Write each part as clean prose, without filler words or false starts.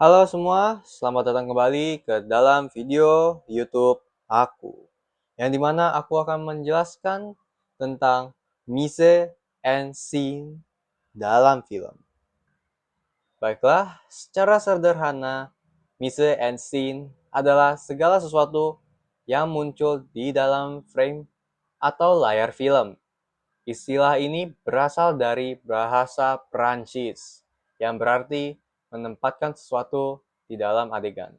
Halo semua, selamat datang kembali ke dalam video YouTube aku. Yang dimana aku akan menjelaskan tentang mise and scene dalam film. Baiklah, secara sederhana, mise and scene adalah segala sesuatu yang muncul di dalam frame atau layar film. Istilah ini berasal dari bahasa Prancis yang berarti menempatkan sesuatu di dalam adegan.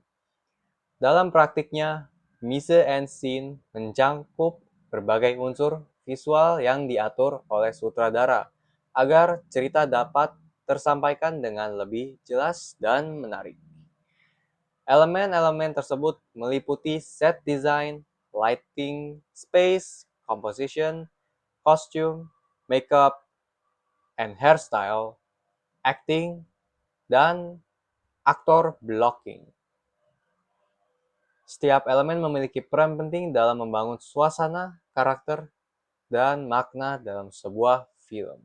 Dalam praktiknya, mise en scene mencakup berbagai unsur visual yang diatur oleh sutradara agar cerita dapat tersampaikan dengan lebih jelas dan menarik. Elemen-elemen tersebut meliputi set design, lighting, space, composition, costume, makeup, and hairstyle, acting, dan aktor blocking. Setiap elemen memiliki peran penting dalam membangun suasana, karakter, dan makna dalam sebuah film.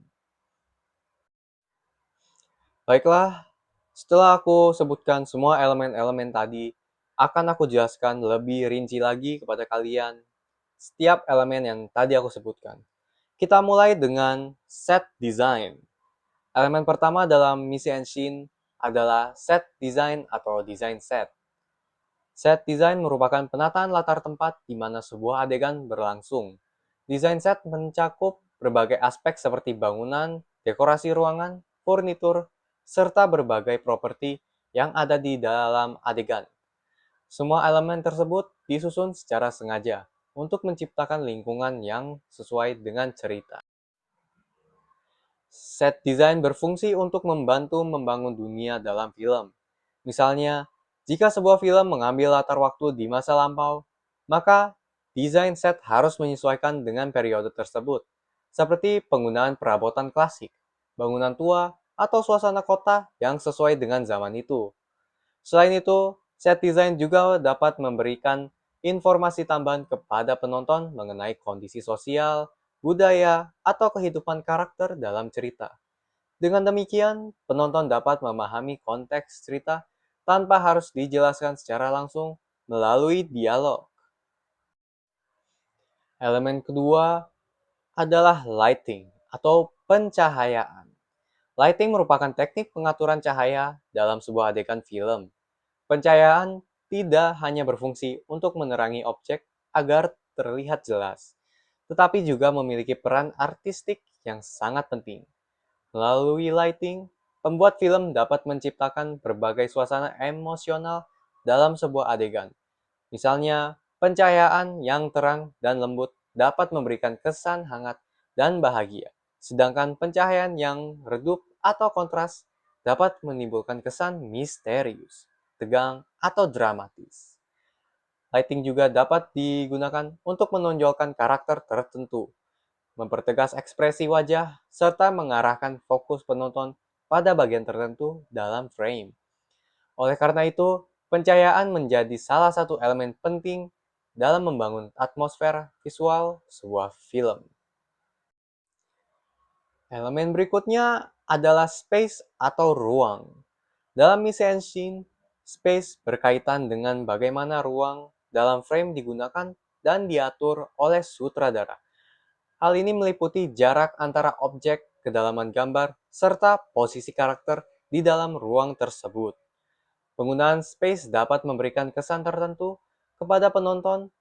Baiklah, setelah aku sebutkan semua elemen-elemen tadi, akan aku jelaskan lebih rinci lagi kepada kalian setiap elemen yang tadi aku sebutkan. Kita mulai dengan set design. Elemen pertama dalam mise en scene adalah set design atau design set. Set design merupakan penataan latar tempat di mana sebuah adegan berlangsung. Desain set mencakup berbagai aspek seperti bangunan, dekorasi ruangan, furnitur, serta berbagai properti yang ada di dalam adegan. Semua elemen tersebut disusun secara sengaja untuk menciptakan lingkungan yang sesuai dengan cerita. Set design berfungsi untuk membantu membangun dunia dalam film. Misalnya, jika sebuah film mengambil latar waktu di masa lampau, maka desain set harus menyesuaikan dengan periode tersebut, seperti penggunaan perabotan klasik, bangunan tua, atau suasana kota yang sesuai dengan zaman itu. Selain itu, set design juga dapat memberikan informasi tambahan kepada penonton mengenai kondisi sosial, budaya, atau kehidupan karakter dalam cerita. Dengan demikian, penonton dapat memahami konteks cerita tanpa harus dijelaskan secara langsung melalui dialog. Elemen kedua adalah lighting atau pencahayaan. Lighting merupakan teknik pengaturan cahaya dalam sebuah adegan film. Pencahayaan tidak hanya berfungsi untuk menerangi objek agar terlihat jelas, tetapi juga memiliki peran artistik yang sangat penting. Melalui lighting, pembuat film dapat menciptakan berbagai suasana emosional dalam sebuah adegan. Misalnya, pencahayaan yang terang dan lembut dapat memberikan kesan hangat dan bahagia, sedangkan pencahayaan yang redup atau kontras dapat menimbulkan kesan misterius, tegang, atau dramatis. Lighting juga dapat digunakan untuk menonjolkan karakter tertentu, mempertegas ekspresi wajah, serta mengarahkan fokus penonton pada bagian tertentu dalam frame. Oleh karena itu, pencahayaan menjadi salah satu elemen penting dalam membangun atmosfer visual sebuah film. Elemen berikutnya adalah space atau ruang. Dalam mise en scene, space berkaitan dengan bagaimana ruang dalam frame digunakan dan diatur oleh sutradara. Hal ini meliputi jarak antara objek, kedalaman gambar, serta posisi karakter di dalam ruang tersebut. Penggunaan space dapat memberikan kesan tertentu kepada penonton,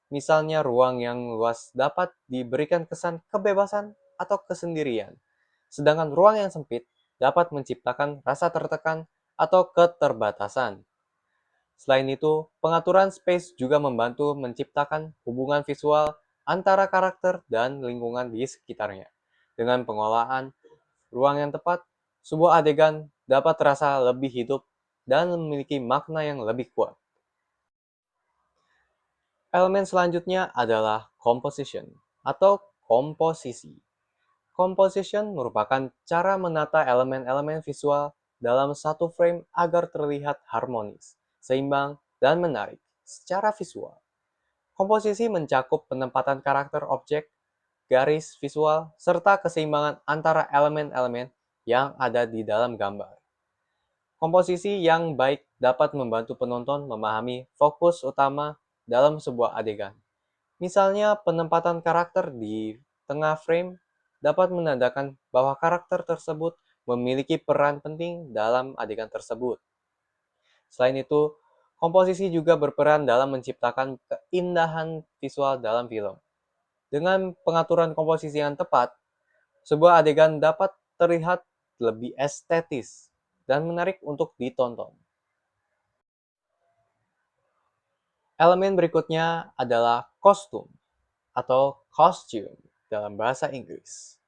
misalnya ruang yang luas dapat diberikan kesan kebebasan atau kesendirian, sedangkan ruang yang sempit dapat menciptakan rasa tertekan atau keterbatasan. Selain itu, pengaturan space juga membantu menciptakan hubungan visual antara karakter dan lingkungan di sekitarnya. Dengan pengolahan ruang yang tepat, sebuah adegan dapat terasa lebih hidup dan memiliki makna yang lebih kuat. Elemen selanjutnya adalah composition atau komposisi. Composition merupakan cara menata elemen-elemen visual dalam satu frame agar terlihat harmonis, seimbang, dan menarik secara visual. Komposisi mencakup penempatan karakter objek, garis visual, serta keseimbangan antara elemen-elemen yang ada di dalam gambar. Komposisi yang baik dapat membantu penonton memahami fokus utama dalam sebuah adegan. Misalnya, penempatan karakter di tengah frame dapat menandakan bahwa karakter tersebut memiliki peran penting dalam adegan tersebut. Selain itu, komposisi juga berperan dalam menciptakan keindahan visual dalam film. Dengan pengaturan komposisi yang tepat, sebuah adegan dapat terlihat lebih estetis dan menarik untuk ditonton. Elemen berikutnya adalah kostum atau costume dalam bahasa Inggris.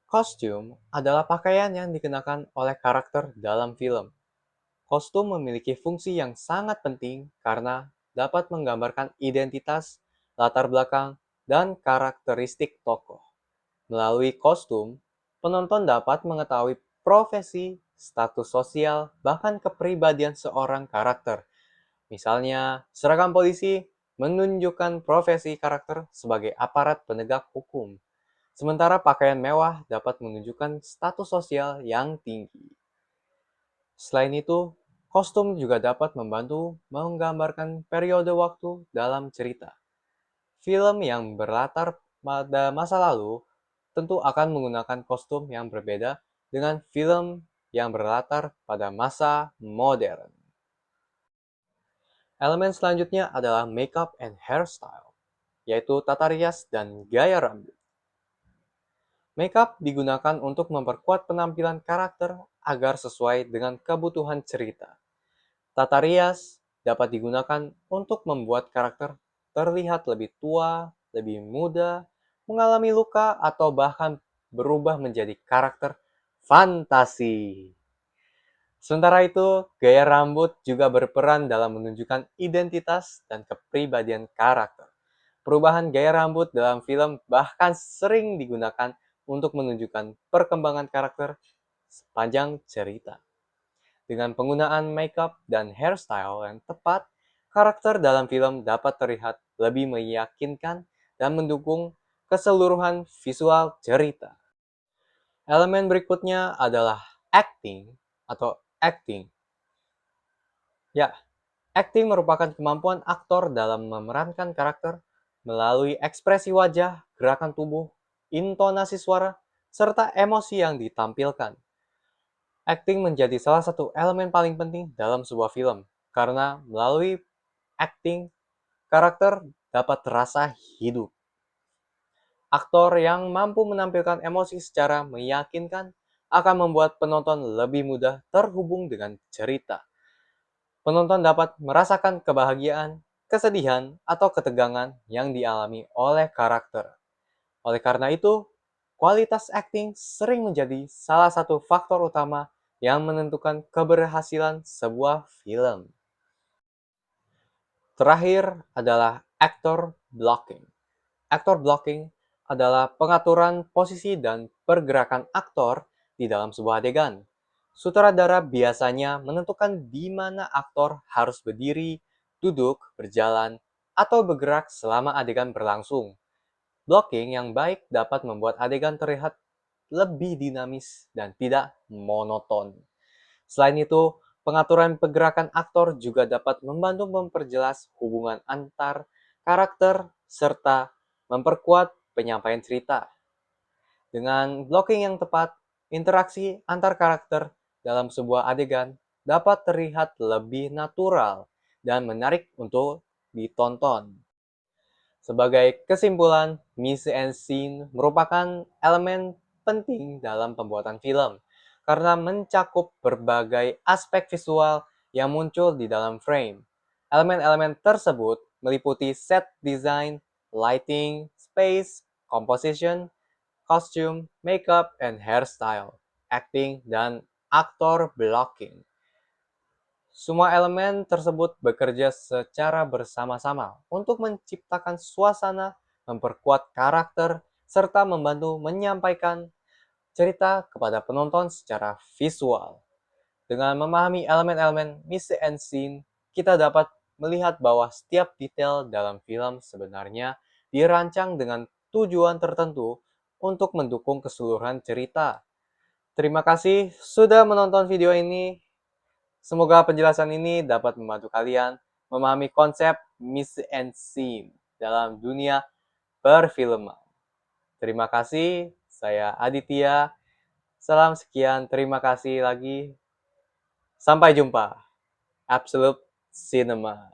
Kostum adalah pakaian yang dikenakan oleh karakter dalam film. Kostum memiliki fungsi yang sangat penting karena dapat menggambarkan identitas, latar belakang, dan karakteristik tokoh. Melalui kostum, penonton dapat mengetahui profesi, status sosial, bahkan kepribadian seorang karakter. Misalnya, seragam polisi menunjukkan profesi karakter sebagai aparat penegak hukum, sementara pakaian mewah dapat menunjukkan status sosial yang tinggi. Selain itu, kostum juga dapat membantu menggambarkan periode waktu dalam cerita. Film yang berlatar pada masa lalu tentu akan menggunakan kostum yang berbeda dengan film yang berlatar pada masa modern. Elemen selanjutnya adalah makeup and hairstyle, yaitu tata rias dan gaya rambut. Makeup digunakan untuk memperkuat penampilan karakter agar sesuai dengan kebutuhan cerita. Tata rias dapat digunakan untuk membuat karakter terlihat lebih tua, lebih muda, mengalami luka, atau bahkan berubah menjadi karakter fantasi. Sementara itu, gaya rambut juga berperan dalam menunjukkan identitas dan kepribadian karakter. Perubahan gaya rambut dalam film bahkan sering digunakan untuk menunjukkan perkembangan karakter sepanjang cerita. Dengan penggunaan makeup dan hairstyle yang tepat, karakter dalam film dapat terlihat lebih meyakinkan dan mendukung keseluruhan visual cerita. Elemen berikutnya adalah acting atau acting. Ya, acting merupakan kemampuan aktor dalam memerankan karakter melalui ekspresi wajah, gerakan tubuh, intonasi suara, serta emosi yang ditampilkan. Acting menjadi salah satu elemen paling penting dalam sebuah film, karena melalui acting, karakter dapat terasa hidup. Aktor yang mampu menampilkan emosi secara meyakinkan akan membuat penonton lebih mudah terhubung dengan cerita. Penonton dapat merasakan kebahagiaan, kesedihan, atau ketegangan yang dialami oleh karakter. Oleh karena itu, kualitas acting sering menjadi salah satu faktor utama yang menentukan keberhasilan sebuah film. Terakhir adalah actor blocking. Actor blocking adalah pengaturan posisi dan pergerakan aktor di dalam sebuah adegan. Sutradara biasanya menentukan di mana aktor harus berdiri, duduk, berjalan, atau bergerak selama adegan berlangsung. Blocking yang baik dapat membuat adegan terlihat lebih dinamis dan tidak monoton. Selain itu, pengaturan pergerakan aktor juga dapat membantu memperjelas hubungan antar karakter serta memperkuat penyampaian cerita. Dengan blocking yang tepat, interaksi antar karakter dalam sebuah adegan dapat terlihat lebih natural dan menarik untuk ditonton. Sebagai kesimpulan, mise en scene merupakan elemen penting dalam pembuatan film karena mencakup berbagai aspek visual yang muncul di dalam frame. Elemen-elemen tersebut meliputi set design, lighting, space, composition, costume, makeup, and hairstyle, acting, dan aktor blocking. Semua elemen tersebut bekerja secara bersama-sama untuk menciptakan suasana, memperkuat karakter, serta membantu menyampaikan cerita kepada penonton secara visual. Dengan memahami elemen-elemen mise en scene, kita dapat melihat bahwa setiap detail dalam film sebenarnya dirancang dengan tujuan tertentu untuk mendukung keseluruhan cerita. Terima kasih sudah menonton video ini. Semoga penjelasan ini dapat membantu kalian memahami konsep mise en scene dalam dunia perfilman. Terima kasih, saya Aditya. Salam sekian, terima kasih lagi. Sampai jumpa. Absolute Cinema.